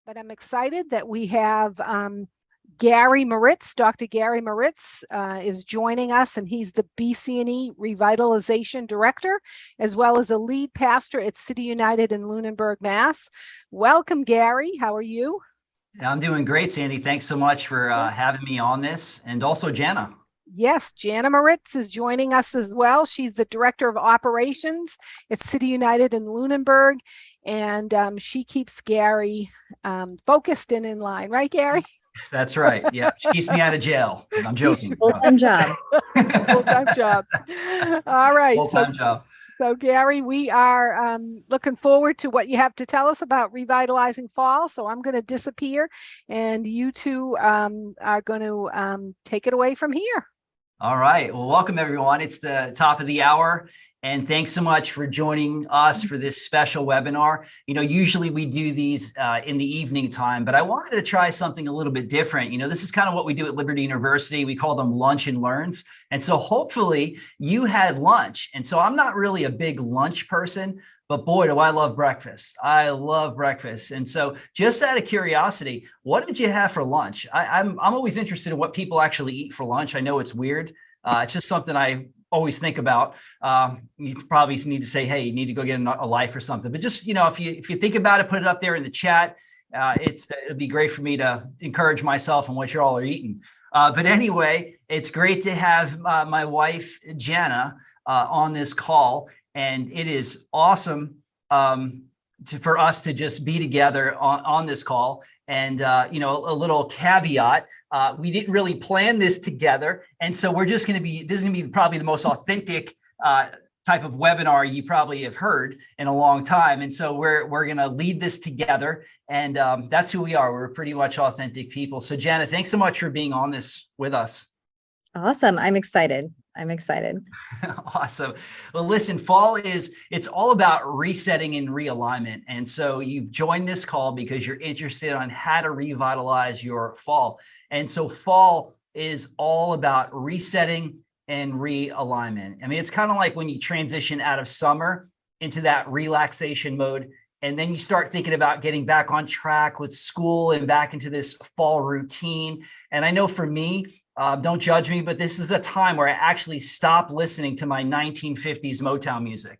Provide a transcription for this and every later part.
but I'm excited that we have Gary Moritz. Dr. Gary Moritz is joining us, and he's the BC&E Revitalization Director, as well as a lead pastor at City United in Lunenburg, Mass. Welcome, Gary. How are you? I'm doing great, Sandy. Thanks so much for having me on this, and also Jana. Yes, Jana Moritz is joining us as well. She's the Director of Operations at City United in Lunenburg, and she keeps Gary focused and in line. Right, Gary? That's right. Yeah, she keeps me out of jail. I'm joking. Full-time job. Full-time job. All right. Full-time job. So, Gary, we are looking forward to what you have to tell us about Revitalizing Fall. So I'm going to disappear, and you two are going to take it away from here. All right. Well, welcome, everyone. It's the top of the hour. And thanks so much for joining us for this special webinar. You know, usually we do these in the evening time, but I wanted to try something a little bit different. You know, this is kind of what we do at Liberty University. We call them lunch and learns. And so hopefully you had lunch. And so I'm not really a big lunch person, but boy, do I love breakfast. I love breakfast. And so just out of curiosity, what did you have for lunch? I'm always interested in what people actually eat for lunch. I know it's weird. It's just something I always think about. You probably need to say, hey, you need to go get a life or something. But just, you know, if you think about it, put it up there in the chat. It'd be great for me to encourage myself on what you all are eating. But anyway, it's great to have my wife, Jana, on this call. And it is awesome for us to just be together on this call. And, you know, a little caveat, we didn't really plan this together. And so this is going to be probably the most authentic type of webinar you probably have heard in a long time. And so we're going to lead this together. And that's who we are. We're pretty much authentic people. So Jana, thanks so much for being on this with us. Awesome. I'm excited. Awesome. Well, listen, fall it's all about resetting and realignment. And so you've joined this call because you're interested on how to revitalize your fall. And so fall is all about resetting and realignment. I mean, it's kind of like when you transition out of summer into that relaxation mode, and then you start thinking about getting back on track with school and back into this fall routine. And I know for me, don't judge me, but this is a time where I actually stop listening to my 1950s Motown music.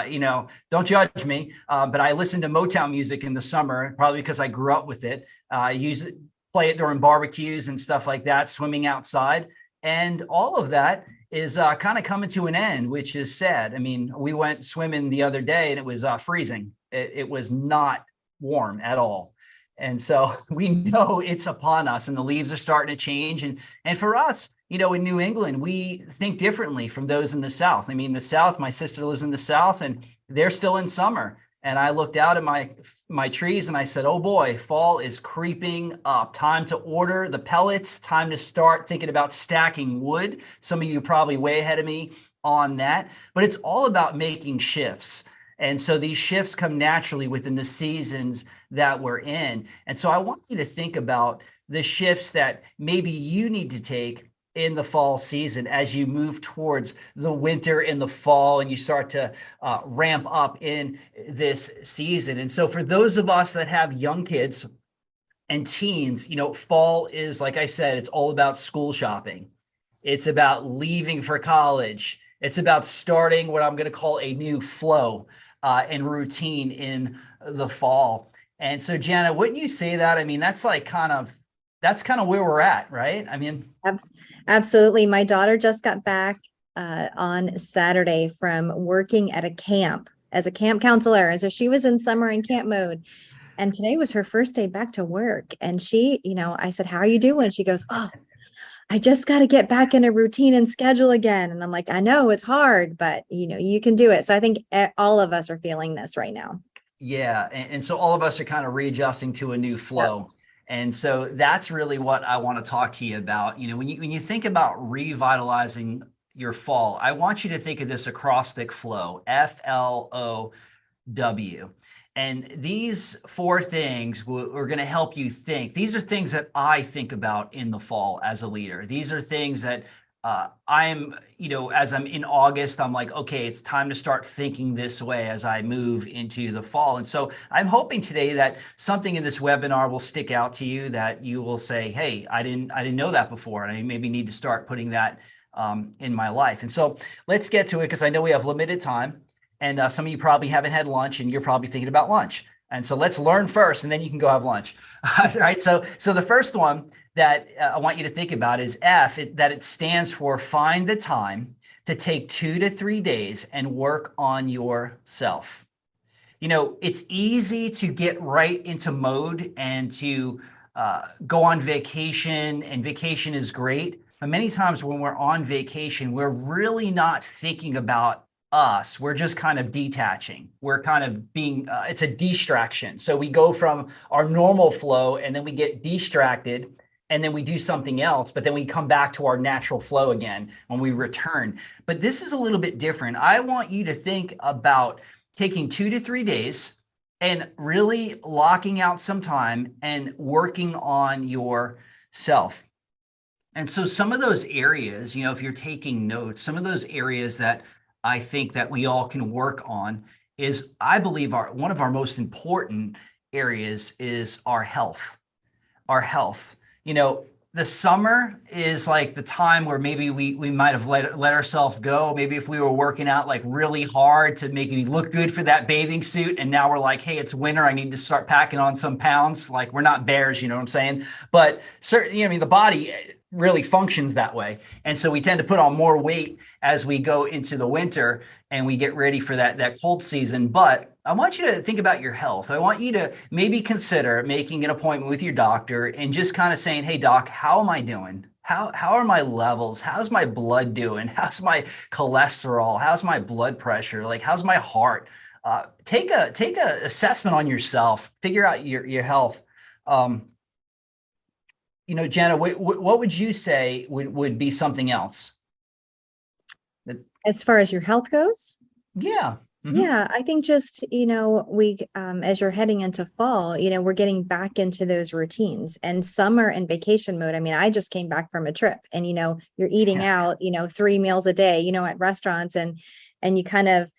You know, don't judge me, but I listen to Motown music in the summer, probably because I grew up with it. Play it during barbecues and stuff like that, swimming outside. And all of that is kind of coming to an end, which is sad. I mean, we went swimming the other day and it was freezing. It was not warm at all. And so we know it's upon us and the leaves are starting to change. And for us, you know, in New England, we think differently from those in the South. I mean, the South, my sister lives in the South and they're still in summer. And I looked out at my trees and I said, oh boy, fall is creeping up. Time to order the pellets, time to start thinking about stacking wood. Some of you are probably way ahead of me on that, but it's all about making shifts. And so these shifts come naturally within the seasons that we're in. And so I want you to think about the shifts that maybe you need to take in the fall season as you move towards the winter and the fall and you start to ramp up in this season. And so for those of us that have young kids and teens, you know, fall is, like I said, it's all about school shopping. It's about leaving for college. It's about starting what I'm going to call a new flow and routine in the fall. And so, Jana, wouldn't you say that? I mean, that's kind of where we're at, right? I mean, absolutely. My daughter just got back on Saturday from working at a camp as a camp counselor. And so she was in summer and camp mode. And today was her first day back to work. And she, you know, I said, how are you doing? She goes, oh, I just got to get back in a routine and schedule again. And I'm like, I know it's hard, but you know, you can do it. So I think all of us are feeling this right now. Yeah. And so all of us are kind of readjusting to a new flow. Yep. And so that's really what I want to talk to you about. You know, when you think about revitalizing your fall, I want you to think of this acrostic flow, FLOW. And these four things are going to help you think. These are things that I think about in the fall as a leader. These are things that I'm, as I'm in August, I'm like, okay, it's time to start thinking this way as I move into the fall. And so I'm hoping today that something in this webinar will stick out to you, that you will say, hey, I didn't know that before, and I maybe need to start putting that in my life. And so let's get to it, because I know we have limited time, and some of you probably haven't had lunch, and you're probably thinking about lunch. And so let's learn first, and then you can go have lunch. All right. So the first one that I want you to think about is that it stands for find the time to take 2 to 3 days and work on yourself. It's easy to get right into mode and to go on vacation, and vacation is great. But many times when we're on vacation, we're really not thinking about us. We're just kind of detaching. We're kind of being, it's a distraction. So we go from our normal flow, and then we get distracted, and then we do something else, but then we come back to our natural flow again when we return. But this is a little bit different. I want you to think about taking 2 to 3 days and really locking out some time and working on yourself. And so some of those areas, if you're taking notes, some of those areas that I think that we all can work on is, I believe, one of our most important areas is our health. Our health. The summer is like the time where maybe we might have let ourselves go. Maybe if we were working out like really hard to make me look good for that bathing suit, and now we're like, hey, it's winter, I need to start packing on some pounds. Like, we're not bears, you know what I'm saying? But certainly, the body really functions that way. And so we tend to put on more weight as we go into the winter and we get ready for that cold season. But I want you to think about your health. I want you to maybe consider making an appointment with your doctor and just kind of saying, hey, doc, how am I doing? How are my levels? How's my blood doing? How's my cholesterol? How's my blood pressure? Like, how's my heart? Take a assessment on yourself, figure out your health. Jenna, what would you say would be something else? As far as your health goes? Yeah. Mm-hmm. Yeah, I think just, we, as you're heading into fall, we're getting back into those routines, and summer and vacation mode. I mean, I just came back from a trip, and, you're eating out, 3 meals a day, at restaurants, and you kind of,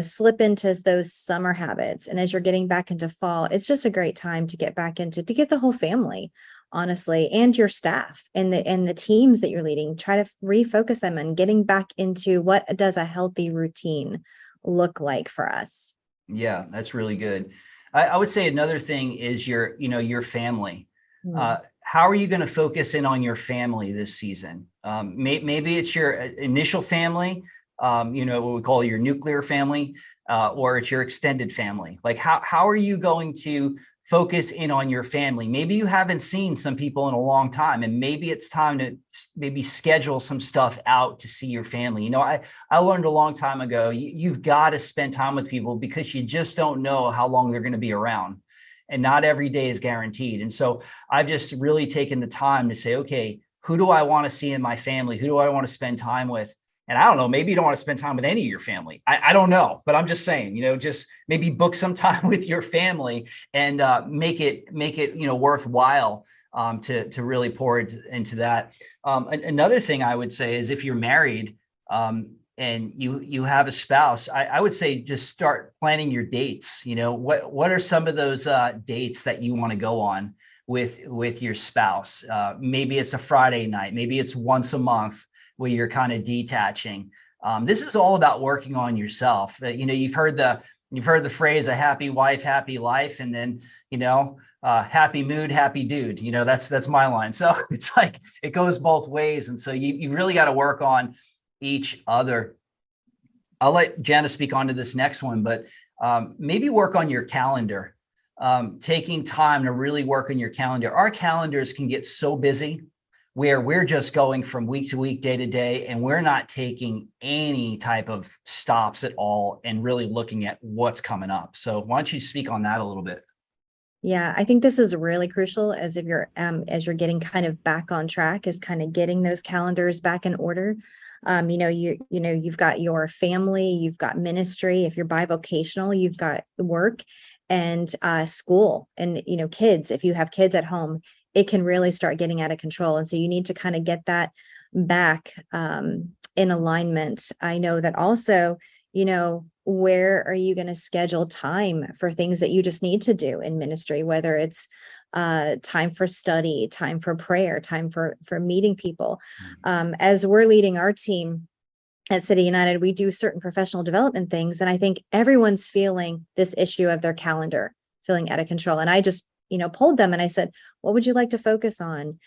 slip into those summer habits. And as you're getting back into fall, it's just a great time to get back to get the whole family, honestly, and your staff and the teams that you're leading, try to refocus them and getting back into what does a healthy routine look like for us. Yeah, that's really good. I would say another thing is your family. How are you going to focus in on your family this season? Maybe it's your initial family, what we call your nuclear family, or it's your extended family. Like, how are you going to focus in on your family? Maybe you haven't seen some people in a long time, and maybe it's time to maybe schedule some stuff out to see your family. I learned a long time ago, you've got to spend time with people, because you just don't know how long they're going to be around, and not every day is guaranteed. And so I've just really taken the time to say, okay, who do I want to see in my family? Who do I want to spend time with? And I don't know, maybe you don't want to spend time with any of your family. I don't know, but I'm just saying, just maybe book some time with your family and make it worthwhile to really pour into that. Another thing I would say is, if you're married and you have a spouse, I would say just start planning your dates. What are some of those dates that you want to go on with your spouse? Maybe it's a Friday night, maybe it's once a month, where you're kind of detaching. This is all about working on yourself. You've heard the phrase, a happy wife, happy life. And then, happy mood, happy dude, that's my line. So it's like, it goes both ways. And so you really got to work on each other. I'll let Jana speak onto this next one, but maybe work on your calendar, taking time to really work on your calendar. Our calendars can get so busy where we're just going from week to week, day to day, and we're not taking any type of stops at all and really looking at what's coming up. So why don't you speak on that a little bit? Yeah, I think this is really crucial as you're getting kind of back on track, is kind of getting those calendars back in order. You've got your family, you've got ministry. If you're bivocational, you've got work and school, and kids. If you have kids at home, it can really start getting out of control. And so you need to kind of get that back in alignment. I know that also, where are you going to schedule time for things that you just need to do in ministry, whether it's time for study, time for prayer, time for meeting people. As we're leading our team at City United, we do certain professional development things. And I think everyone's feeling this issue of their calendar feeling out of control. And I just, polled them and I said, what would you like to focus on?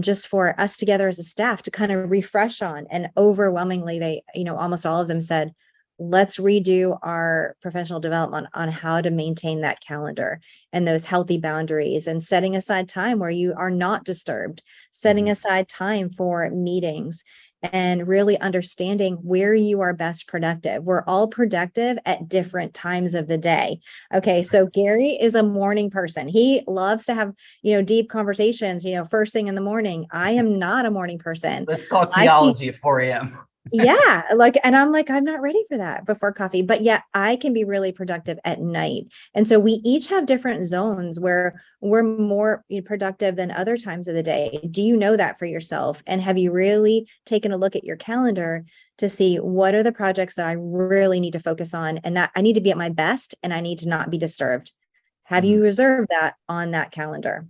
Just for us together as a staff to kind of refresh on. And overwhelmingly, they, almost all of them said, let's redo our professional development on how to maintain that calendar and those healthy boundaries, and setting aside time where you are not disturbed, setting aside time for meetings, and really understanding where you are best productive. We're all productive at different times of the day. Okay. So Gary is a morning person. He loves to have, deep conversations, first thing in the morning. I am not a morning person. Let's talk theology at 4 a.m. Yeah. And I'm like, I'm not ready for that before coffee, but yet I can be really productive at night. And so we each have different zones where we're more productive than other times of the day. Do you know that for yourself? And have you really taken a look at your calendar to see what are the projects that I really need to focus on, and that I need to be at my best and I need to not be disturbed? Have you reserved that on that calendar?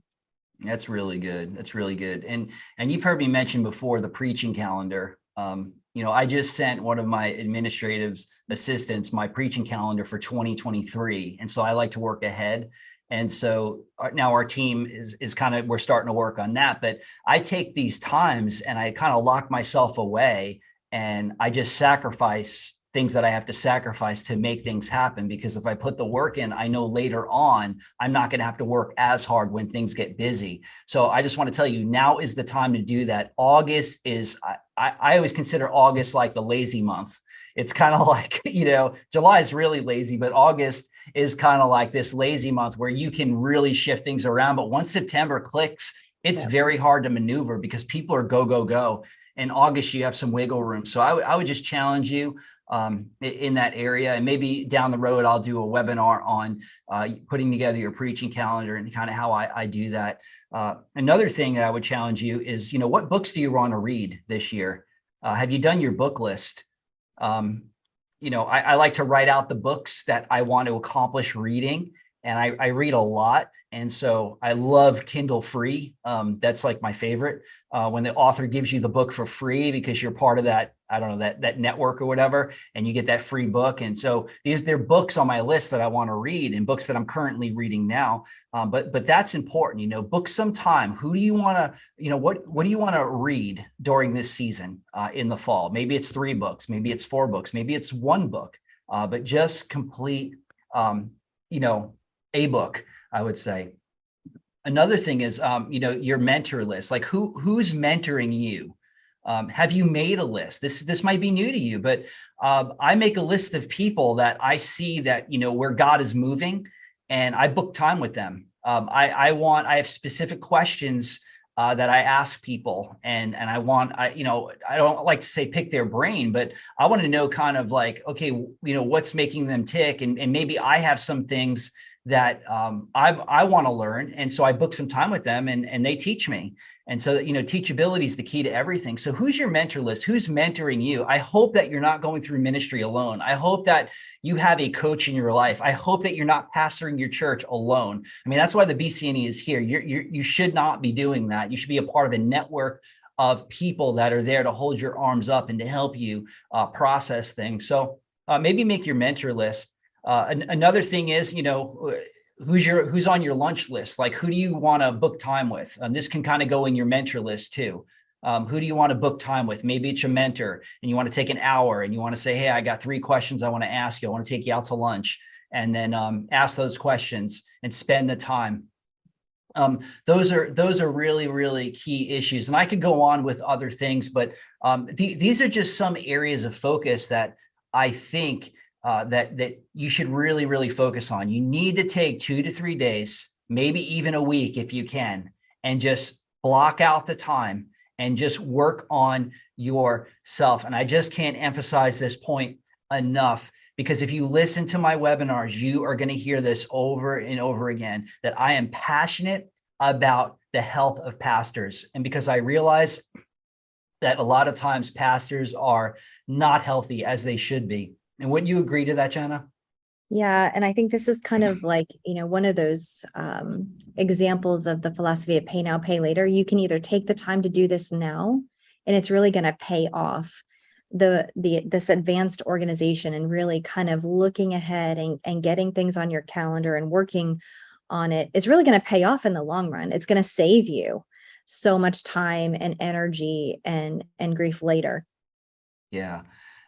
That's really good. That's really good. And you've heard me mention before the preaching calendar. I just sent one of my administrative assistants my preaching calendar for 2023. And so I like to work ahead. And so now our team is kind of, we're starting to work on that. But I take these times and I kind of lock myself away, and I just sacrifice things that I have to sacrifice to make things happen. Because if I put the work in, I know later on, I'm not going to have to work as hard when things get busy. So I just want to tell you, now is the time to do that. August is, I always consider August like the lazy month. It's kind of like, July is really lazy, but August is kind of like this lazy month where you can really shift things around. But once September clicks, it's very hard to maneuver because people are go, go, go. In August, you have some wiggle room. So I would just challenge you in that area. And maybe down the road, I'll do a webinar on putting together your preaching calendar and kind of how I do that. Another thing that I would challenge you is, what books do you want to read this year? Have you done your book list? I like to write out the books that I want to accomplish reading. And I read a lot. And so I love Kindle free. That's like my favorite. When the author gives you the book for free because you're part of that, I don't know, that network or whatever, and you get that free book. And so they're books on my list that I want to read, and books that I'm currently reading now. But that's important, book some time. Who do you want to, what do you want to read during this season in the fall? Maybe it's 3 books, maybe it's 4 books, maybe it's 1 book, but just complete, a book, I would say. Another thing is, your mentor list, like who's mentoring you? Have you made a list? This might be new to you, but I make a list of people that I see that, where God is moving, and I book time with them. I have specific questions that I ask people, and I don't like to say pick their brain, but I want to know kind of like, okay, what's making them tick, and maybe I have some things that I want to learn. And so I book some time with them, and they teach me. And so, teachability is the key to everything. So who's your mentor list? Who's mentoring you? I hope that you're not going through ministry alone. I hope that you have a coach in your life. I hope that you're not pastoring your church alone. I mean, that's why the BCNE is here. You should not be doing that. You should be a part of a network of people that are there to hold your arms up and to help you process things. So maybe make your mentor list. Another thing is, who's on your lunch list? Like, who do you want to book time with? This can kind of go in your mentor list too. Who do you want to book time with? Maybe it's your mentor and you want to take an hour and you want to say, hey, I got 3 questions I want to ask you. I want to take you out to lunch, and then ask those questions and spend the time. Those are really, really key issues. And I could go on with other things, but these are just some areas of focus that I think that you should really, really focus on. You need to take 2 to 3 days, maybe even a week if you can, and just block out the time and just work on yourself. And I just can't emphasize this point enough, because if you listen to my webinars, you are going to hear this over and over again, that I am passionate about the health of pastors. And because I realize that a lot of times pastors are not healthy as they should be. And wouldn't you agree to that, Jenna? Yeah, and I think this is kind of like, one of those examples of the philosophy of pay now, pay later. You can either take the time to do this now, and it's really going to pay off this advanced organization and really kind of looking ahead and getting things on your calendar and working on it is really going to pay off in the long run. It's going to save you so much time and energy and grief later. Yeah.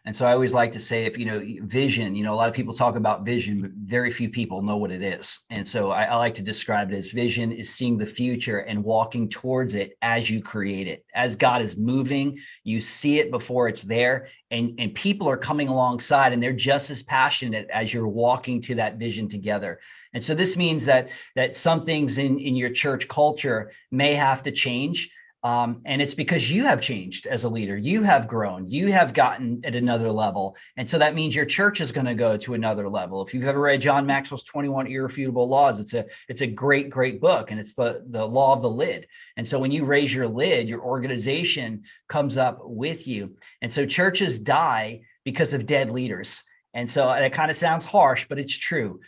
And so I always like to say, if, vision, a lot of people talk about vision, but very few people know what it is. And so I like to describe it as vision is seeing the future and walking towards it as you create it. As God is moving, you see it before it's there, and people are coming alongside, and they're just as passionate as you're walking to that vision together. And so this means that some things in your church culture may have to change. And it's because you have changed as a leader, you have grown, you have gotten at another level. And so that means your church is going to go to another level. If you've ever read John Maxwell's 21 Irrefutable Laws, it's a great, great book. And it's the law of the lid. And so when you raise your lid, your organization comes up with you. And so churches die because of dead leaders. And so it kind of sounds harsh, but it's true.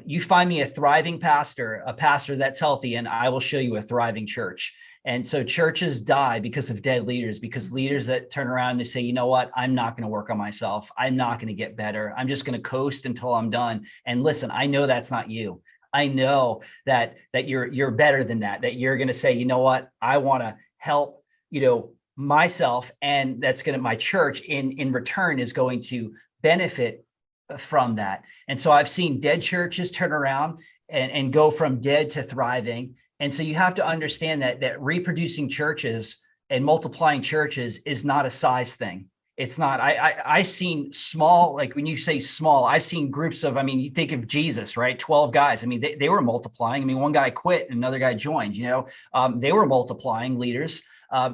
You find me a thriving pastor, a pastor that's healthy, and I will show you a thriving church. And so churches die because of dead leaders, because leaders that turn around and say, you know what, I'm not going to work on myself. I'm not going to get better. I'm just going to coast until I'm done. And listen, I know that's not you. I know that you're better than that you're going to say, you know what, I want to help, myself, and that's going to, my church in return is going to benefit from that. And so I've seen dead churches turn around and go from dead to thriving. And so you have to understand that reproducing churches and multiplying churches is not a size thing. It's not. I've seen small, like when you say small, I've seen groups of, you think of Jesus, right? 12 guys. They were multiplying. One guy quit and another guy joined, they were multiplying leaders.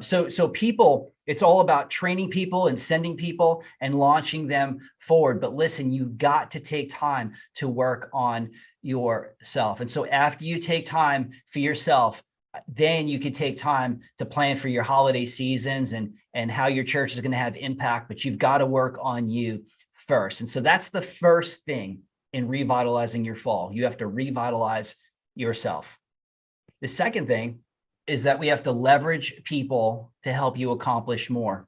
So people, it's all about training people and sending people and launching them forward. But listen, you got to take time to work on yourself. And so after you take time for yourself, then you can take time to plan for your holiday seasons and how your church is going to have impact, but you've got to work on you first. And so that's the first thing in revitalizing your fall. You have to revitalize yourself. The second thing is that we have to leverage people to help you accomplish more.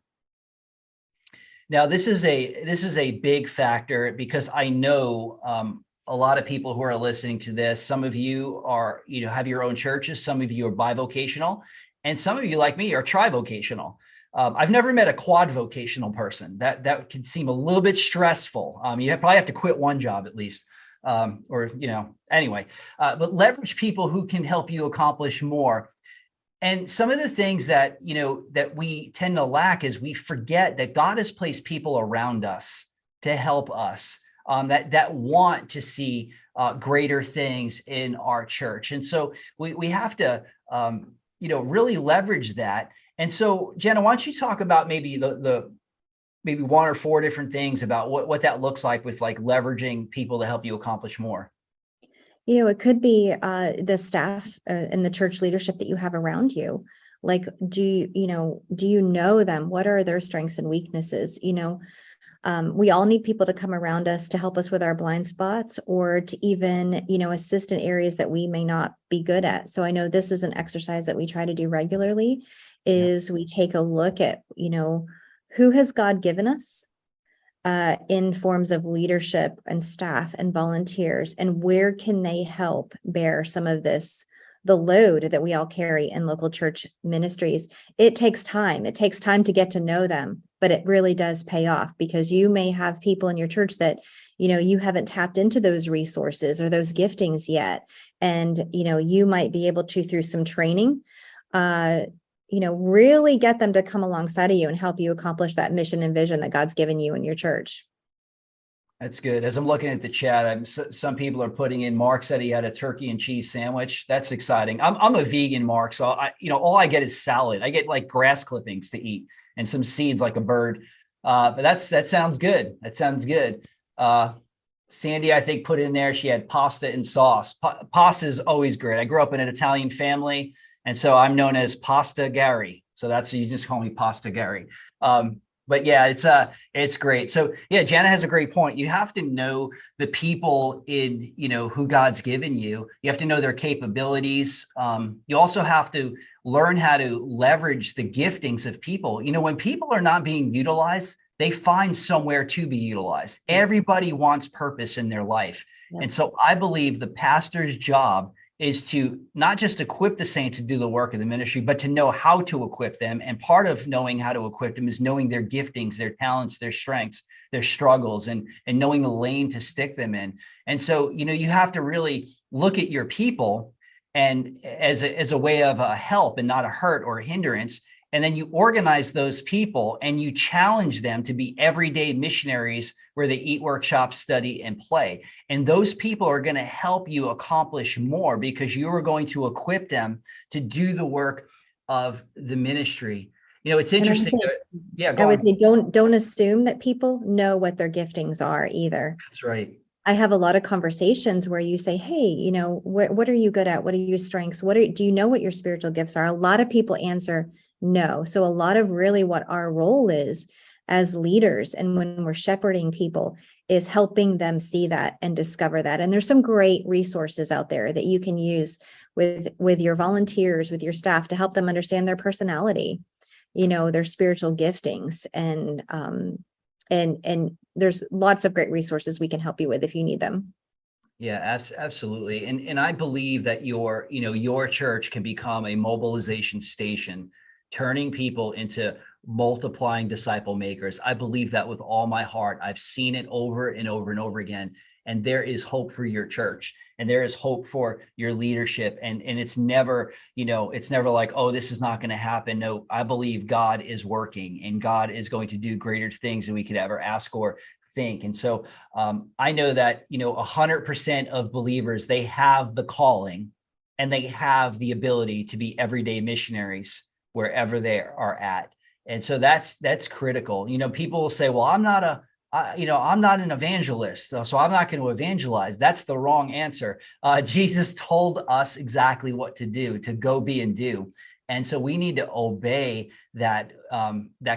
Now, this is a big factor, because I know a lot of people who are listening to this, some of you are, have your own churches, some of you are bivocational, and some of you, like me, are trivocational. I've never met a quadvocational person. That can seem a little bit stressful. You probably have to quit one job at least, anyway. But leverage people who can help you accomplish more. And some of the things that we tend to lack is we forget that God has placed people around us to help us. That want to see greater things in our church. And so we have to, really leverage that. And so, Jenna, why don't you talk about maybe maybe one or four different things about what that looks like with leveraging people to help you accomplish more? It could be the staff and the church leadership that you have around you. Like, do you know them? What are their strengths and weaknesses? We all need people to come around us to help us with our blind spots, or to even, assist in areas that we may not be good at. So I know this is an exercise that we try to do regularly, is we take a look at, who has God given us in forms of leadership and staff and volunteers, and where can they help bear some of the load that we all carry in local church ministries. It takes time. It takes time to get to know them, but it really does pay off, because you may have people in your church that, you haven't tapped into those resources or those giftings yet. And, you might be able to, through some training, really get them to come alongside of you and help you accomplish that mission and vision that God's given you in your church. That's good. As I'm looking at the chat, some people are putting in, Mark said he had a turkey and cheese sandwich. That's exciting. I'm a vegan, Mark. So all I get is salad. I get grass clippings to eat and some seeds like a bird. But that sounds good. That sounds good. Sandy, I think, put in there, she had pasta and sauce. Pasta is always great. I grew up in an Italian family, and so I'm known as Pasta Gary. So that's, you just call me Pasta Gary. But yeah, it's great. So yeah, Jana has a great point. You have to know the people in, who God's given you. You have to know their capabilities. You also have to learn how to leverage the giftings of people. When people are not being utilized, they find somewhere to be utilized. Everybody wants purpose in their life. Yeah. And so I believe the pastor's job is to not just equip the saints to do the work of the ministry, but to know how to equip them. And part of knowing how to equip them is knowing their giftings, their talents, their strengths, their struggles, and knowing the lane to stick them in. And so, you have to really look at your people and as a way of a help and not a hurt or a hindrance. And then you organize those people and you challenge them to be everyday missionaries where they eat, workshop, study, and play. And those people are going to help you accomplish more because you are going to equip them to do the work of the ministry. It's interesting. I would say don't assume that people know what their giftings are either. That's right. I have a lot of conversations where you say, hey, what are you good at? What are your strengths? Do you know what your spiritual gifts are? A lot of people answer no. So a lot of really what our role is as leaders and when we're shepherding people is helping them see that and discover that. And there's some great resources out there that you can use with your volunteers, with your staff to help them understand their personality, their spiritual giftings. And there's lots of great resources we can help you with if you need them. Yeah, absolutely. And I believe that your church can become a mobilization station, turning people into multiplying disciple makers. I believe that with all my heart. I've seen it over and over and over again. And there is hope for your church, and there is hope for your leadership. And it's never, it's never like, oh, this is not going to happen. No, I believe God is working and God is going to do greater things than we could ever ask or think. And so I know that, 100% of believers, they have the calling and they have the ability to be everyday missionaries wherever they are at. And so that's critical. People will say, well, I'm not an evangelist, so I'm not going to evangelize. That's the wrong answer. Jesus told us exactly what to do, to go, be, and do. And so we need to obey that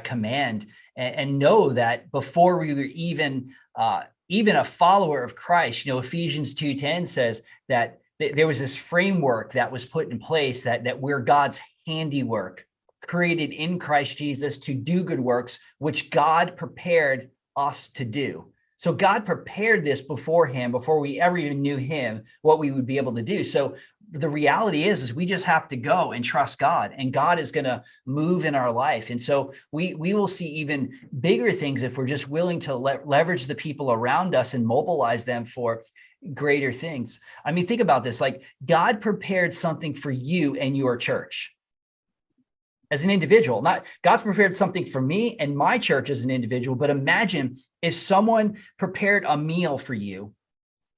command and know that before we were even a follower of Christ, Ephesians 2:10 says that there was this framework that was put in place that we're God's handiwork, created in Christ Jesus to do good works, which God prepared us to do. So God prepared this beforehand, before we ever even knew him, what we would be able to do. So the reality is we just have to go and trust God, and God is going to move in our life. And so we will see even bigger things if we're just willing to leverage the people around us and mobilize them for greater things. I mean, think about this, like God prepared something for you and your church as an individual. Not God's prepared something for me and my church as an individual, but imagine if someone prepared a meal for you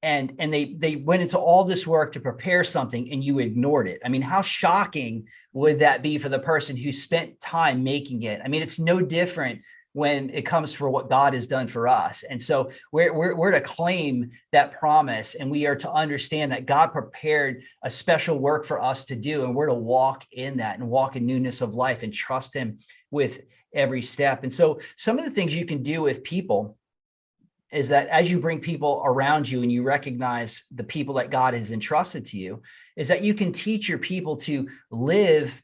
and they went into all this work to prepare something and you ignored it. I mean, how shocking would that be for the person who spent time making it? I mean, it's no different when it comes for what God has done for us. And so we're to claim that promise, and we are to understand that God prepared a special work for us to do, and we're to walk in that and walk in newness of life and trust him with every step. And so some of the things you can do with people is that as you bring people around you and you recognize the people that God has entrusted to you, is that you can teach your people to live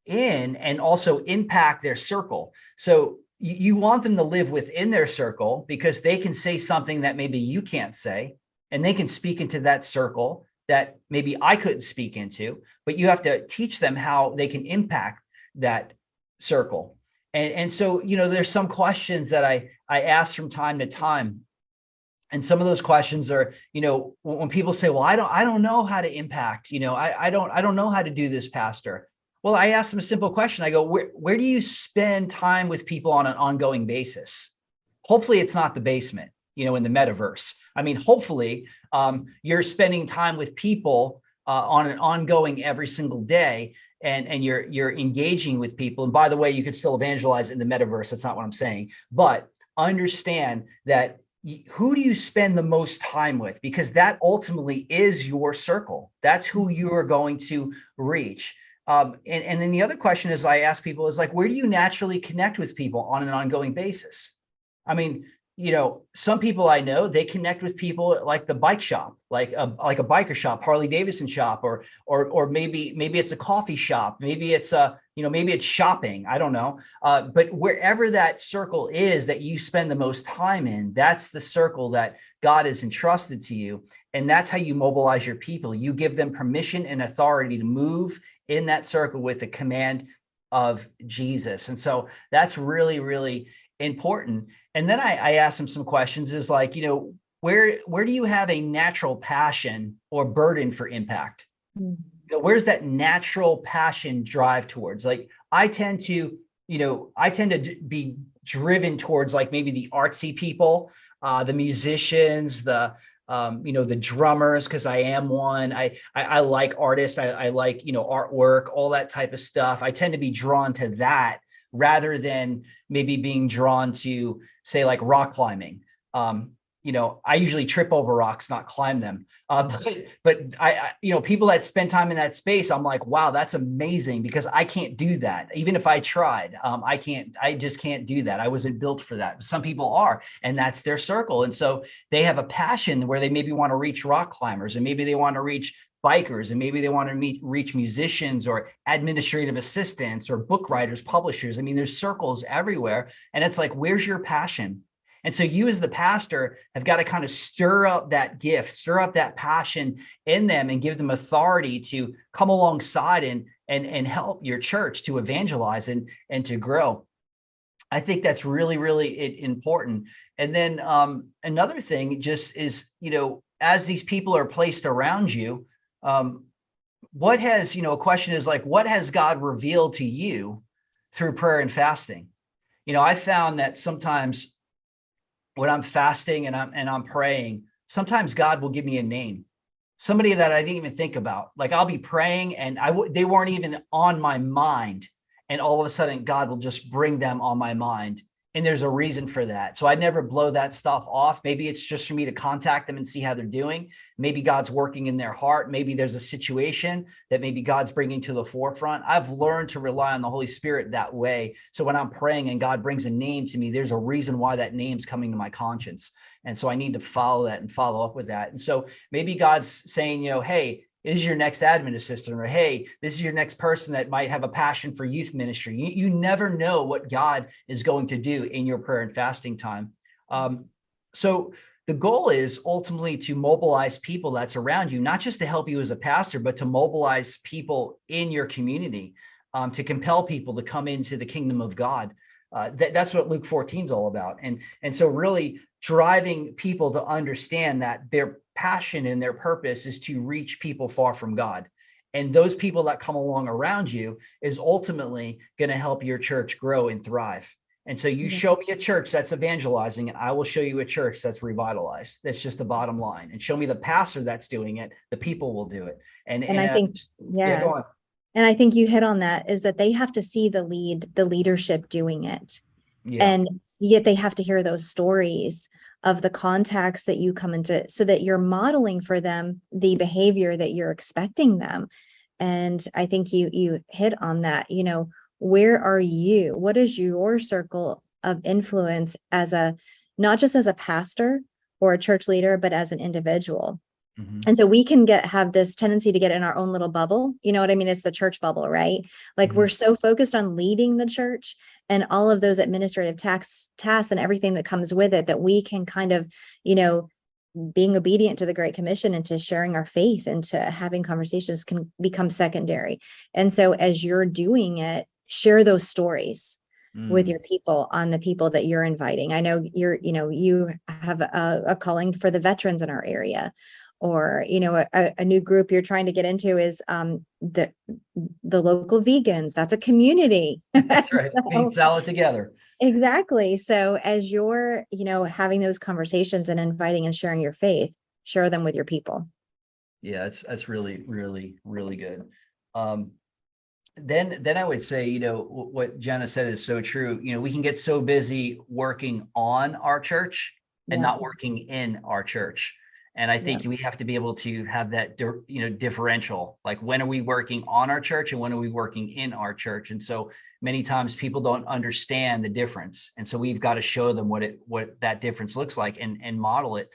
in and also impact their circle. So you want them to live within their circle because they can say something that maybe you can't say, and they can speak into that circle that maybe I couldn't speak into, but you have to teach them how they can impact that circle. And so, there's some questions that I ask from time to time. And some of those questions are, when people say, well, I don't know how to impact, I don't know how to do this, Pastor. Well, I asked them a simple question. I go, where do you spend time with people on an ongoing basis? Hopefully it's not the basement, in the metaverse. I mean, hopefully you're spending time with people on an ongoing every single day, and you're engaging with people. And by the way, you could still evangelize in the metaverse. That's not what I'm saying. But understand that who do you spend the most time with? Because that ultimately is your circle. That's who you are going to reach. And then the other question is I ask people is like, where do you naturally connect with people on an ongoing basis? I mean, some people I know, they connect with people at like the bike shop, like a biker shop, Harley Davidson shop, or maybe it's a coffee shop. Maybe it's maybe it's shopping. I don't know. But wherever that circle is that you spend the most time in, that's the circle that God has entrusted to you. And that's how you mobilize your people. You give them permission and authority to move in that circle with the command of Jesus. And so that's really, really important. And then I asked him some questions is like, where do you have a natural passion or burden for impact? Where's that natural passion drive towards? Like I tend to be driven towards like maybe the artsy people, the musicians, the drummers, because I am one. I like artists. I like, artwork, all that type of stuff. I tend to be drawn to that rather than maybe being drawn to, say, like rock climbing. I usually trip over rocks, not climb them. But I people that spend time in that space, I'm like, wow, that's amazing, because I can't do that. Even if I tried, I just can't do that. I wasn't built for that. Some people are, and that's their circle. And so they have a passion where they maybe want to reach rock climbers, and maybe they want to reach bikers, and maybe they want to reach musicians or administrative assistants or book writers, publishers. I mean, there's circles everywhere. And it's like, where's your passion? And so you as the pastor have got to kind of stir up that gift, stir up that passion in them, and give them authority to come alongside and help your church to evangelize and to grow. I think that's really, really important. And then another thing just is, as these people are placed around you, what has, a question is like, what has God revealed to you through prayer and fasting? I found that sometimes when I'm fasting and I'm praying, sometimes God will give me a name, somebody that I didn't even think about. Like I'll be praying and they weren't even on my mind. And all of a sudden God will just bring them on my mind. And there's a reason for that. So I never blow that stuff off. Maybe it's just for me to contact them and see how they're doing. Maybe God's working in their heart. Maybe there's a situation that maybe God's bringing to the forefront. I've learned to rely on the Holy Spirit that way. So when I'm praying and God brings a name to me, there's a reason why that name's coming to my conscience. And so I need to follow that and follow up with that. And so maybe God's saying, hey, this is your next admin assistant, or hey, this is your next person that might have a passion for youth ministry. You never know what God is going to do in your prayer and fasting time. So the goal is ultimately to mobilize people that's around you, not just to help you as a pastor, but to mobilize people in your community, to compel people to come into the kingdom of God. That's what Luke 14 is all about. And so really driving people to understand that their passion and their purpose is to reach people far from God. And those people that come along around you is ultimately going to help your church grow and thrive. And so you show me a church that's evangelizing, and I will show you a church that's revitalized. That's just the bottom line. And show me the pastor that's doing it, the people will do it. And I think, go on. And I think you hit on that, is that they have to see the leadership doing it. Yeah. And yet they have to hear those stories of the contacts that you come into, so that you're modeling for them the behavior that you're expecting them. And I think you hit on that. Where are you? What is your circle of influence not just as a pastor or a church leader, but as an individual? Mm-hmm. And so we can have this tendency to get in our own little bubble. You know what I mean? It's the church bubble, right? Like we're so focused on leading the church and all of those administrative tasks and everything that comes with it, that we can kind of, being obedient to the Great Commission and to sharing our faith and to having conversations can become secondary. And so as you're doing it, share those stories with your people, on the people that you're inviting. I know you have a calling for the veterans in our area, or, a new group you're trying to get into is the local vegans. That's a community. That's right. We eat salad together. Exactly. So as you're, having those conversations and inviting and sharing your faith, share them with your people. Yeah, that's really, really, really good. Then I would say, what Jenna said is so true. We can get so busy working on our church and not working in our church. And I think we have to be able to have that, differential, like when are we working on our church and when are we working in our church? And so many times people don't understand the difference. And so we've got to show them what that difference looks like and model it.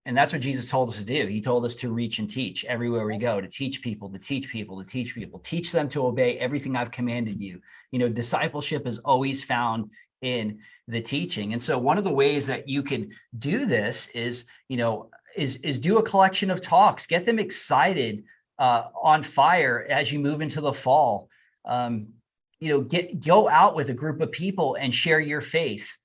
And that's what Jesus told us to do. He told us to reach and teach everywhere we go, to teach people, teach them to obey everything I've commanded you. Discipleship is always found in the teaching. And so one of the ways that you can do this is do a collection of talks, get them excited, on fire as you move into the fall. Go out with a group of people and share your faith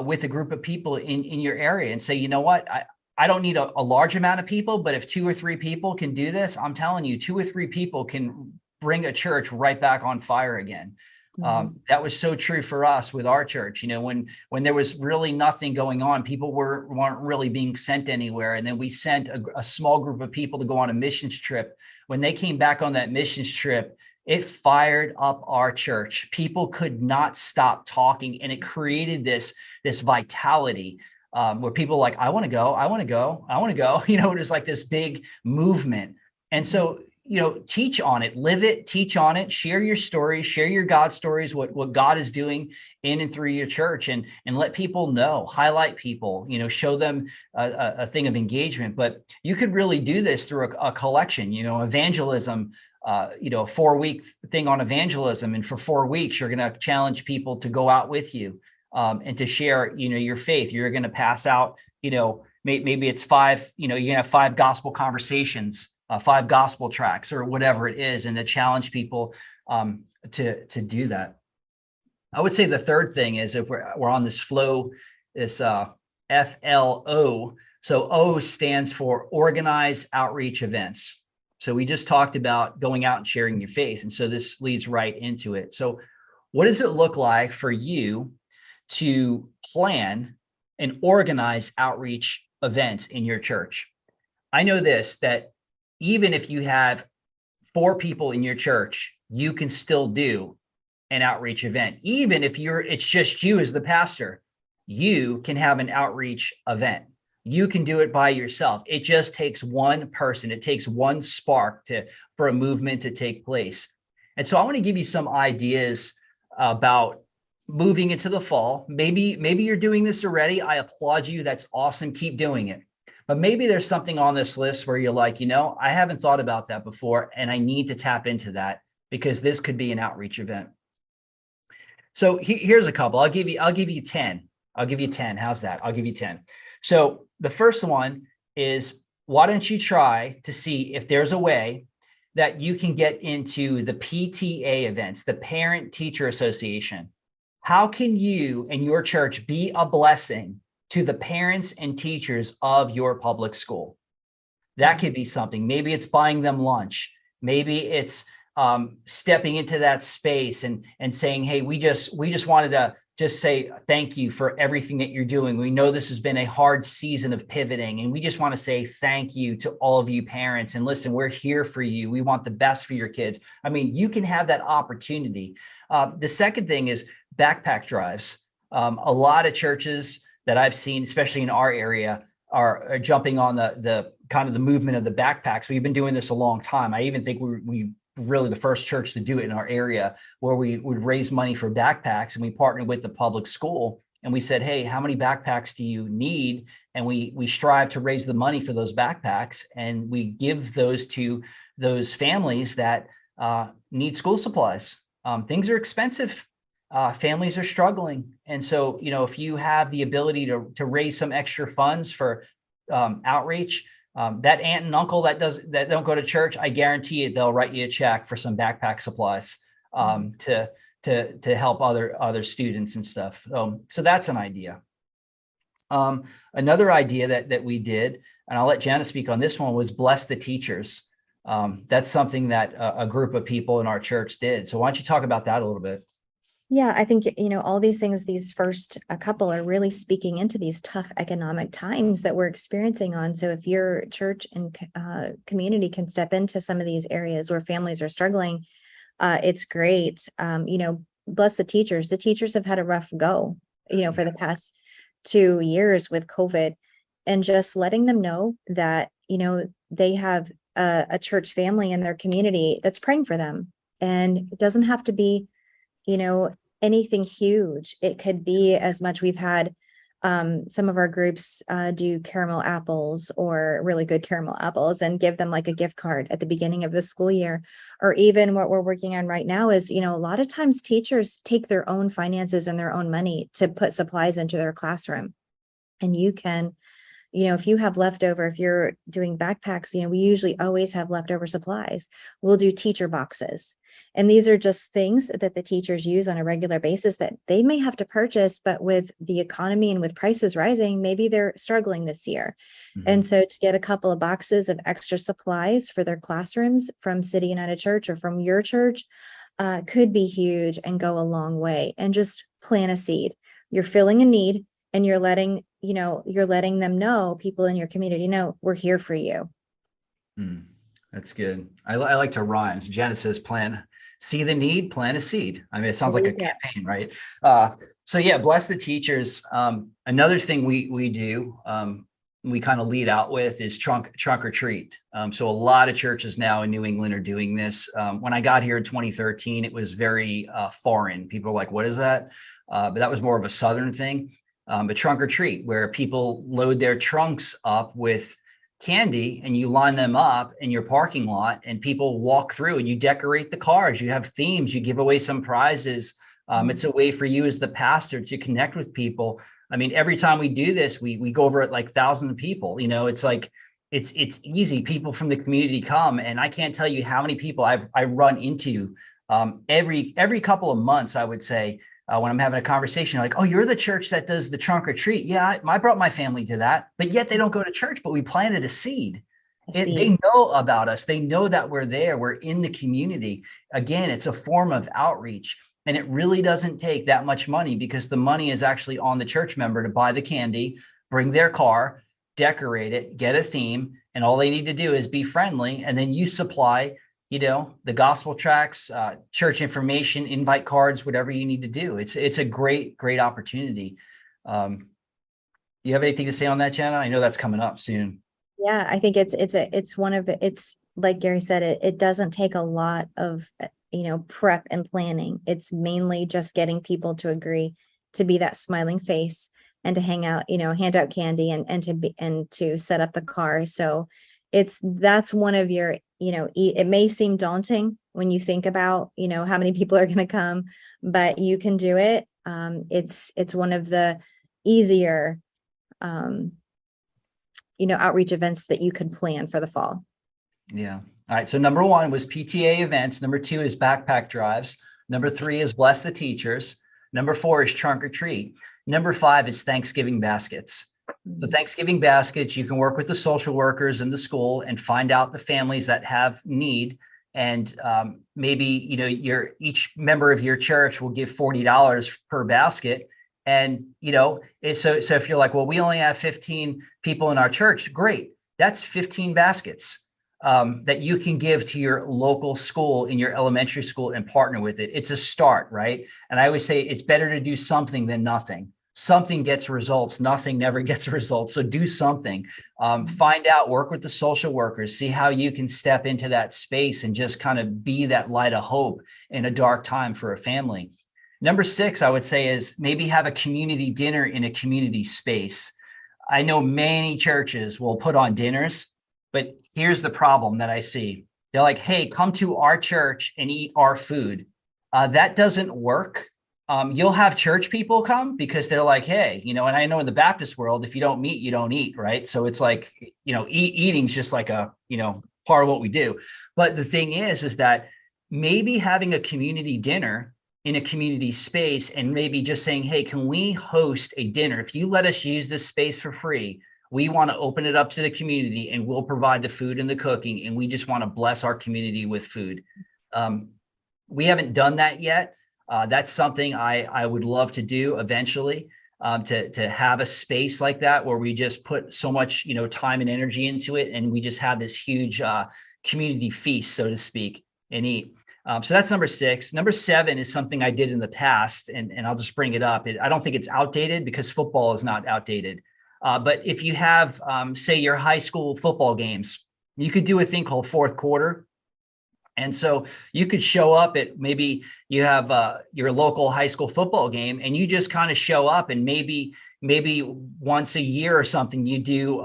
with a group of people in your area and say, you know what, I don't need a large amount of people, but if 2 or 3 people can do this, I'm telling you, 2 or 3 people can bring a church right back on fire again. That was so true for us with our church. When there was really nothing going on, people weren't really being sent anywhere. And then we sent a small group of people to go on a missions trip. When they came back on that missions trip, it fired up our church. People could not stop talking, and it created this vitality. Where people are like, I want to go. It was like this big movement. And so, teach on it, live it, teach on it, share your stories, share your God stories, what God is doing in and through your church, and let people know, highlight people, show them a thing of engagement. But you could really do this through a collection, evangelism, a 4-week thing on evangelism. And for 4 weeks, you're going to challenge people to go out with you. And to share, your faith. You're going to pass out, maybe it's 5, you're going to have 5 gospel conversations, 5 gospel tracks, or whatever it is, and to challenge people to do that. I would say the third thing is, if we're on this flow, this FLO. So O stands for organize outreach events. So we just talked about going out and sharing your faith. And so this leads right into it. So what does it look like for you to plan and organize outreach events in your church? I know this, that even if you have 4 people in your church, you can still do an outreach event. Even if it's just you as the pastor, you can have an outreach event. You can do it by yourself. It just takes one person. It takes one spark for a movement to take place. And so I want to give you some ideas about moving into the fall. Maybe you're doing this already. I applaud you. That's awesome. Keep doing it. But maybe there's something on this list where you're like, I haven't thought about that before, and I need to tap into that because this could be an outreach event. So here's a couple. I'll give you 10. I'll give you 10. How's that? I'll give you 10. So the first one is, why don't you try to see if there's a way that you can get into the PTA events, the Parent Teacher Association. How can you and your church be a blessing to the parents and teachers of your public school? That could be something. Maybe it's buying them lunch. Maybe it's stepping into that space and saying, hey, we just wanted to just say thank you for everything that you're doing. We know this has been a hard season of pivoting, and we just want to say thank you to all of you parents. And listen, we're here for you. We want the best for your kids. I mean, you can have that opportunity. The second thing is backpack drives. A lot of churches that I've seen, especially in our area, are jumping on the kind of the movement of the backpacks. We've been doing this a long time. I even think we really the first church to do it in our area, where we would raise money for backpacks, and we partnered with the public school, and we said, hey, how many backpacks do you need? And we strive to raise the money for those backpacks, and we give those to those families that need school supplies. Things are expensive. Families are struggling. And so, if you have the ability to raise some extra funds for outreach, that aunt and uncle that don't go to church, I guarantee you they'll write you a check for some backpack supplies to help other students and stuff. So that's an idea. Another idea that we did, and I'll let Jana speak on this one, was bless the teachers. That's something that a group of people in our church did. So why don't you talk about that a little bit? Yeah, I think, all these things, these first a couple are really speaking into these tough economic times that we're experiencing on. So if your church and community can step into some of these areas where families are struggling, it's great. Bless the teachers. The teachers have had a rough go, for the past 2 years with COVID. and just letting them know that, they have a church family in their community that's praying for them. And it doesn't have to be, anything huge. It could be as much. We've had some of our groups do caramel apples, or really good caramel apples, and give them like a gift card at the beginning of the school year. Or even what we're working on right now is, a lot of times teachers take their own finances and their own money to put supplies into their classroom. And you can, if you have leftover, if you're doing backpacks, we usually always have leftover supplies. We'll do teacher boxes. And these are just things that the teachers use on a regular basis that they may have to purchase, but with the economy and with prices rising, maybe they're struggling this year. Mm-hmm. And so to get a couple of boxes of extra supplies for their classrooms from City United Church or from your church could be huge and go a long way. And just plant a seed. You're filling a need, and you're letting them know, people in your community know, we're here for you. That's good. I like to rhyme. Genesis, see the need, plant a seed. I mean, it sounds like a campaign, right? So yeah, bless the teachers. Another thing we do, we kind of lead out with is trunk or treat. So a lot of churches now in New England are doing this. When I got here in 2013, it was very foreign. People were like, what is that? But that was more of a Southern thing. But trunk or treat, where people load their trunks up with candy and you line them up in your parking lot, and people walk through, and you decorate the cars, you have themes, you give away some prizes. It's a way for you as the pastor to connect with people. I mean, every time we do this, we go over it like thousands of people. It's like, it's easy. People from the community come, and I can't tell you how many people I run into every couple of months, I would say. When I'm having a conversation, like, oh, you're the church that does the trunk or treat. Yeah, I brought my family to that, but yet they don't go to church, but we planted a seed. They know about us. They know that we're there. We're in the community. Again, it's a form of outreach, and it really doesn't take that much money, because the money is actually on the church member to buy the candy, bring their car, decorate it, get a theme, and all they need to do is be friendly. And then you supply the gospel tracts, church information, invite cards, whatever you need to do. It's a great opportunity. You have anything to say on that, Jenna? I know that's coming up soon. Yeah, I think it's like Gary said, it doesn't take a lot of, prep and planning. It's mainly just getting people to agree to be that smiling face and to hang out, hand out candy and to set up the car. So that's one of your, it may seem daunting when you think about, how many people are going to come, but you can do it. It's one of the easier, outreach events that you could plan for the fall. Yeah. All right. So number 1 was PTA events. Number 2 is backpack drives. Number 3 is bless the teachers. Number 4 is trunk or treat. Number 5 is Thanksgiving baskets. The Thanksgiving baskets, you can work with the social workers in the school and find out the families that have need. And maybe, each member of your church will give $40 per basket. And, so if you're like, well, we only have 15 people in our church, great. That's 15 baskets that you can give to your local school in your elementary school and partner with it. It's a start, right? And I always say it's better to do something than nothing. Something gets results. Nothing never gets results. So do something. Find out, work with the social workers, see how you can step into that space and just kind of be that light of hope in a dark time for a family. Number 6, I would say, is maybe have a community dinner in a community space. I know many churches will put on dinners, but here's the problem that I see. They're like, hey, come to our church and eat our food. That doesn't work. You'll have church people come because they're like, hey, and I know in the Baptist world, if you don't meet, you don't eat, right? So it's like, eating's just like a, part of what we do. But the thing is that maybe having a community dinner in a community space, and maybe just saying, hey, can we host a dinner? If you let us use this space for free, we want to open it up to the community, and we'll provide the food and the cooking, and we just want to bless our community with food. We haven't done that yet. That's something I would love to do eventually, to have a space like that where we just put so much, time and energy into it, and we just have this huge community feast, so to speak, and eat. So that's number 6. Number 7 is something I did in the past, and I'll just bring it up. I don't think it's outdated, because football is not outdated. But if you have, say, your high school football games, you could do a thing called fourth quarter. And so you could show up at, maybe you have your local high school football game, and you just kind of show up, and maybe once a year or something, you do,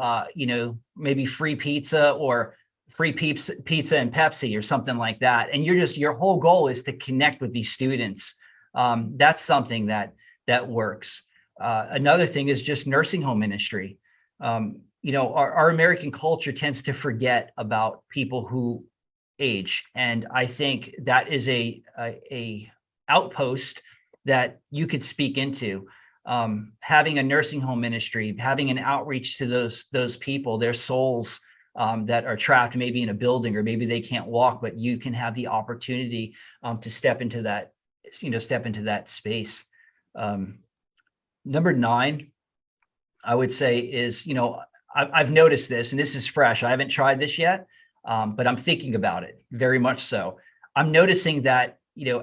maybe free pizza or free pizza and Pepsi or something like that. And your whole goal is to connect with these students. That's something that works. Another thing is just nursing home ministry. Our American culture tends to forget about people who age. And I think that is a outpost that you could speak into. Having a nursing home ministry, having an outreach to those people, their souls that are trapped maybe in a building, or maybe they can't walk, but you can have the opportunity to step into that space. Number 9, I would say is, I've noticed this, and this is fresh. I haven't tried this yet, but I'm thinking about it very much so. I'm noticing that,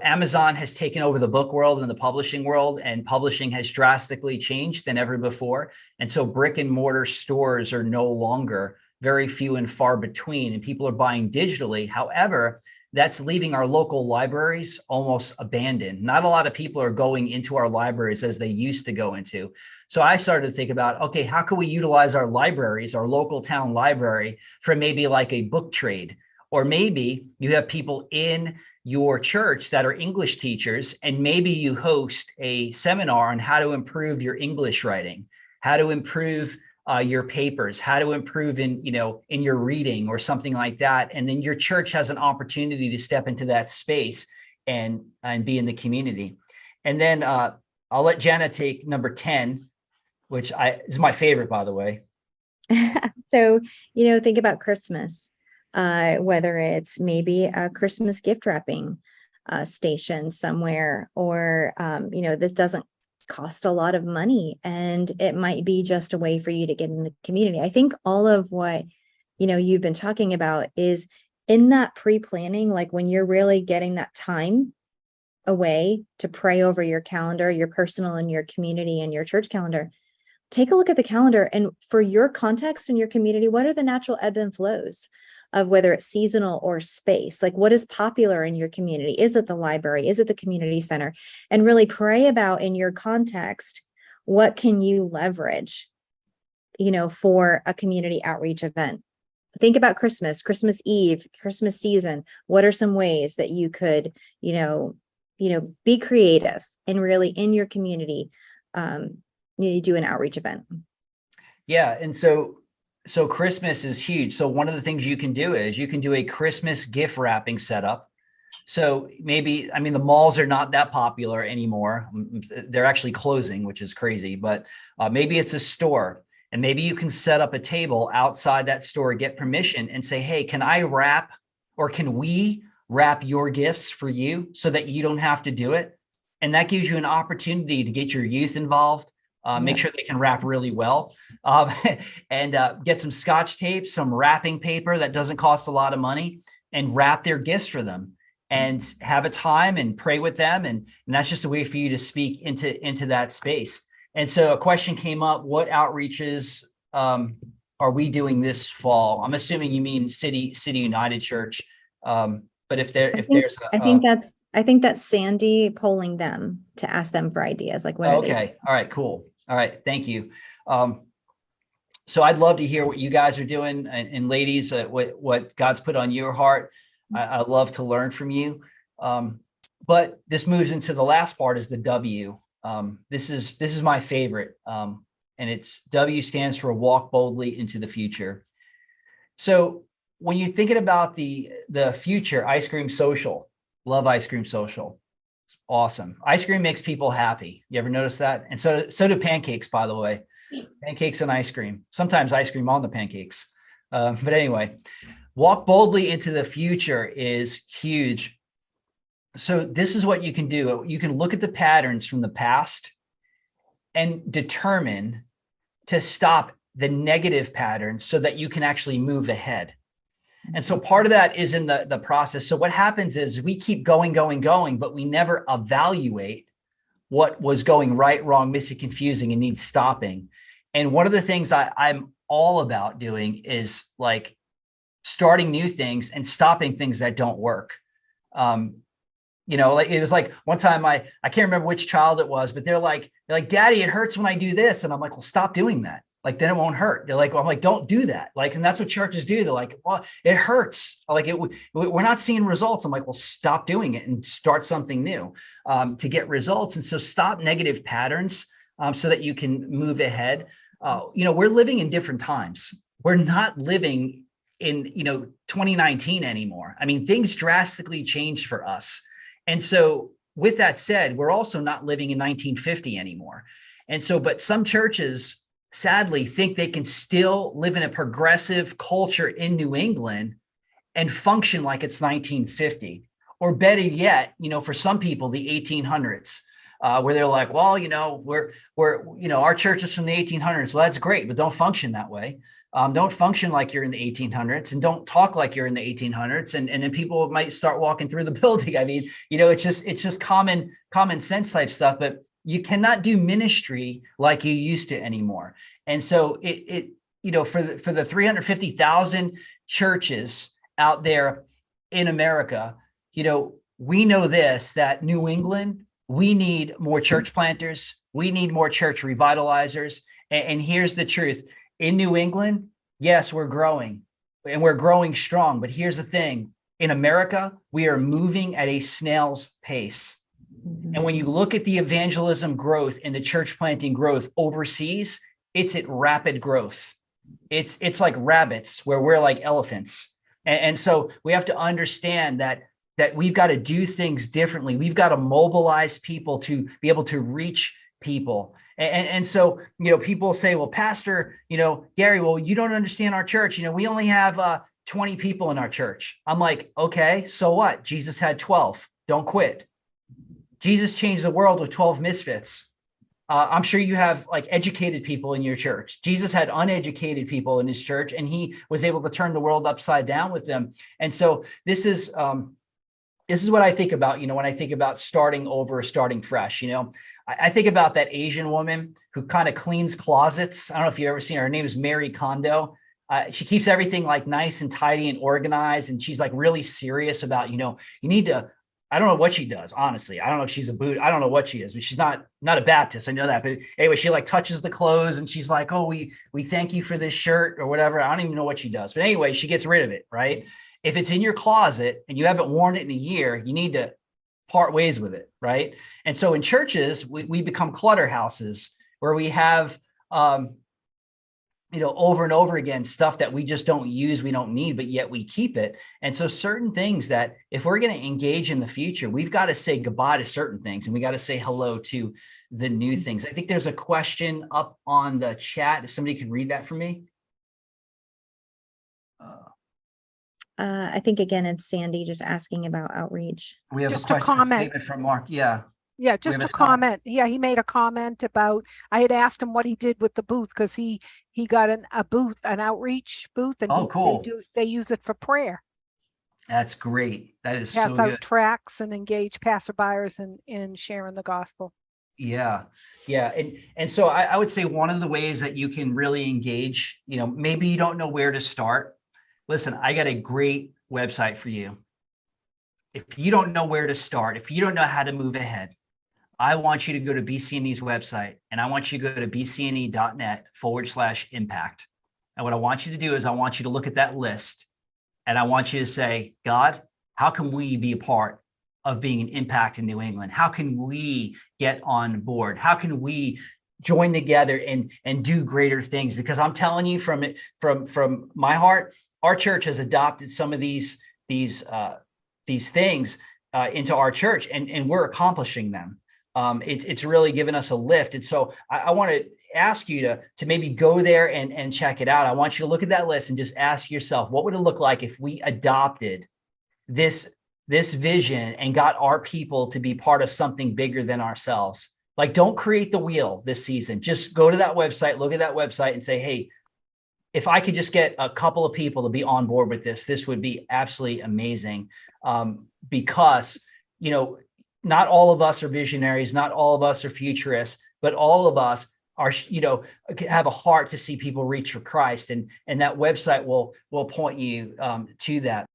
Amazon has taken over the book world and the publishing world, and publishing has drastically changed than ever before. And so brick and mortar stores are no longer, very few and far between, and people are buying digitally. However, that's leaving our local libraries almost abandoned. Not a lot of people are going into our libraries as they used to go into. So I started to think about, okay, how can we utilize our libraries, our local town library, for maybe like a book trade? Or maybe you have people in your church that are English teachers, and maybe you host a seminar on how to improve your English writing, how to improve your papers, how to improve in your reading or something like that. And then your church has an opportunity to step into that space and be in the community. And then I'll let Jana take number 10, which is my favorite, by the way. So, think about Christmas, whether it's maybe a Christmas gift wrapping station somewhere, or, this doesn't cost a lot of money, and it might be just a way for you to get in the community. I think all of what, you've been talking about is in that pre-planning, like when you're really getting that time away to pray over your calendar, your personal and your community and your church calendar. Take a look at the calendar, and for your context and your community, what are the natural ebb and flows of whether it's seasonal or space? Like, what is popular in your community? Is it the library? Is it the community center? And really pray about, in your context, what can you leverage, for a community outreach event? Think about Christmas Eve, Christmas season. What are some ways that you could, be creative and really in your community, you do an outreach event? Yeah. And so Christmas is huge. So one of the things you can do is you can do a Christmas gift wrapping setup. So maybe, the malls are not that popular anymore. They're actually closing, which is crazy, but maybe it's a store, and maybe you can set up a table outside that store, get permission, and say, hey, can I wrap, or can we wrap your gifts for you so that you don't have to do it? And that gives you an opportunity to get your youth involved. Make sure they can wrap really well, and get some Scotch tape, some wrapping paper that doesn't cost a lot of money, and wrap their gifts for them, and have a time and pray with them. And that's just a way for you to speak into that space. And so a question came up: what outreaches are we doing this fall? I'm assuming you mean City United Church. But I think that's Sandy polling them to ask them for ideas. Like, what? Okay. All right, cool. All right. Thank you. So I'd love to hear what you guys are doing, and ladies, what God's put on your heart. I love to learn from you. But this moves into the last part, is the W. This is my favorite. And it's W stands for walk boldly into the future. So when you're thinking about the future, ice cream social, love ice cream social. It's awesome. Ice cream makes people happy. You ever notice that? And so do pancakes, by the way. Pancakes and ice cream. Sometimes ice cream on the pancakes. But anyway, walk boldly into the future is huge. So this is what you can do. You can look at the patterns from the past and determine to stop the negative patterns so that you can actually move ahead. And so part of that is in the process. So what happens is we keep going, but we never evaluate what was going right, wrong, missing, confusing, and needs stopping. And one of the things I'm all about doing is like starting new things and stopping things that don't work. Like it was like one time I can't remember which child it was, but they're like, Daddy, it hurts when I do this. And I'm like, well, stop doing that. Like, then it won't hurt. They're like, well, I'm like, don't do that. Like, and that's what churches do. They're like, well, it hurts. Like we're not seeing results. I'm like, well, stop doing it and start something new to get results. And so stop negative patterns so that you can move ahead. We're living in different times. We're not living in, 2019 anymore. I mean, things drastically changed for us. And so with that said, we're also not living in 1950 anymore. And so, but some churches sadly think they can still live in a progressive culture in New England and function like it's 1950, or better yet, for some people, the 1800s, where they're like, well, we're our church is from the 1800s. Well, that's great, but don't function that way. Don't function like you're in the 1800s, and don't talk like you're in the 1800s. And then people might start walking through the building. I mean, it's just common sense type stuff, but you cannot do ministry like you used to anymore. And so for the 350,000 churches out there in America, we know this, that New England, we need more church planters. We need more church revitalizers. And here's the truth. In New England, yes, we're growing and we're growing strong. But here's the thing. In America, we are moving at a snail's pace. And when you look at the evangelism growth and the church planting growth overseas, it's at rapid growth. It's like rabbits where we're like elephants. And so we have to understand that we've got to do things differently. We've got to mobilize people to be able to reach people. And so, people say, well, Pastor, Gary, well, you don't understand our church. We only have 20 people in our church. I'm like, okay, so what? Jesus had 12. Don't quit. Jesus changed the world with 12 misfits. I'm sure you have like educated people in your church. Jesus had uneducated people in his church, and he was able to turn the world upside down with them. And so this is what I think about, when I think about starting over, starting fresh. I think about that Asian woman who kind of cleans closets. I don't know if you've ever seen her. Her name is Mary Kondo. She keeps everything like nice and tidy and organized. And she's like really serious about, you need to, I don't know what she does, honestly. I don't know if she's a Buddhist. I don't know what she is, but she's not a Baptist. I know that. But anyway, she like touches the clothes and she's like, oh, we thank you for this shirt or whatever. I don't even know what she does. But anyway, she gets rid of it, right? If it's in your closet and you haven't worn it in a year, you need to part ways with it, right? And so in churches, we become clutter houses where we have, over and over again, stuff that we just don't use, we don't need, but yet we keep it. And so certain things that if we're going to engage in the future, we've got to say goodbye to certain things and we got to say hello to the new things. I think there's a question up on the chat. If somebody could read that for me. I think again, it's Sandy just asking about outreach. We have Just a a question comment. from Mark. Yeah. Yeah, just a comment. Yeah, he made a comment about, I had asked him what he did with the booth because he got a booth, an outreach booth, and cool. They use it for prayer. That's great. That is Pass so out good. tracts and engage passerbyers in sharing the gospel. Yeah. Yeah. And so I would say one of the ways that you can really engage, maybe you don't know where to start. Listen, I got a great website for you. If you don't know where to start, if you don't know how to move ahead, I want you to go to BCNE's website, and I want you to go to bcne.net/impact. And what I want you to do is I want you to look at that list, and I want you to say, God, how can we be a part of being an impact in New England? How can we get on board? How can we join together and do greater things? Because I'm telling you from my heart, our church has adopted some of these things into our church, and we're accomplishing them. It's really given us a lift. And so I want to ask you to maybe go there and check it out. I want you to look at that list and just ask yourself, what would it look like if we adopted this vision and got our people to be part of something bigger than ourselves? Like, don't create the wheel this season. Just go to that website, look at that website and say, hey, if I could just get a couple of people to be on board with this would be absolutely amazing. Because, not all of us are visionaries, not all of us are futurists, but all of us have a heart to see people reach for Christ, and that website will point you to that.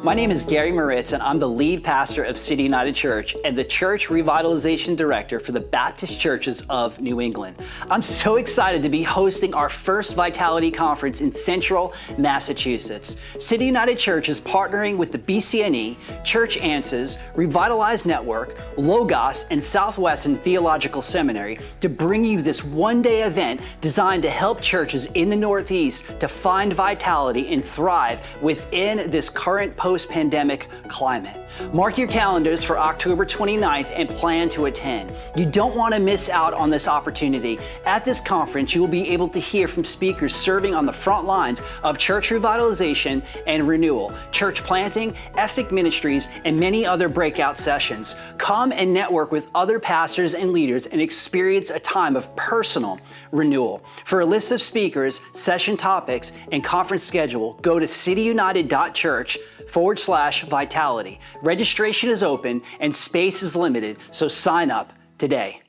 My name is Gary Moritz, and I'm the lead pastor of City United Church and the Church Revitalization Director for the Baptist Churches of New England. I'm so excited to be hosting our first Vitality Conference in Central Massachusetts. City United Church is partnering with the BCNE, Church Answers, Revitalize Network, Logos, and Southwestern Theological Seminary to bring you this one-day event designed to help churches in the Northeast to find vitality and thrive within this current post-pandemic climate. Mark your calendars for October 29th and plan to attend. You don't want to miss out on this opportunity. At this conference, you will be able to hear from speakers serving on the front lines of church revitalization and renewal, church planting, ethnic ministries, and many other breakout sessions. Come and network with other pastors and leaders and experience a time of personal renewal. For a list of speakers, session topics, and conference schedule, go to cityunited.church/vitality. Registration is open and space is limited, so sign up today.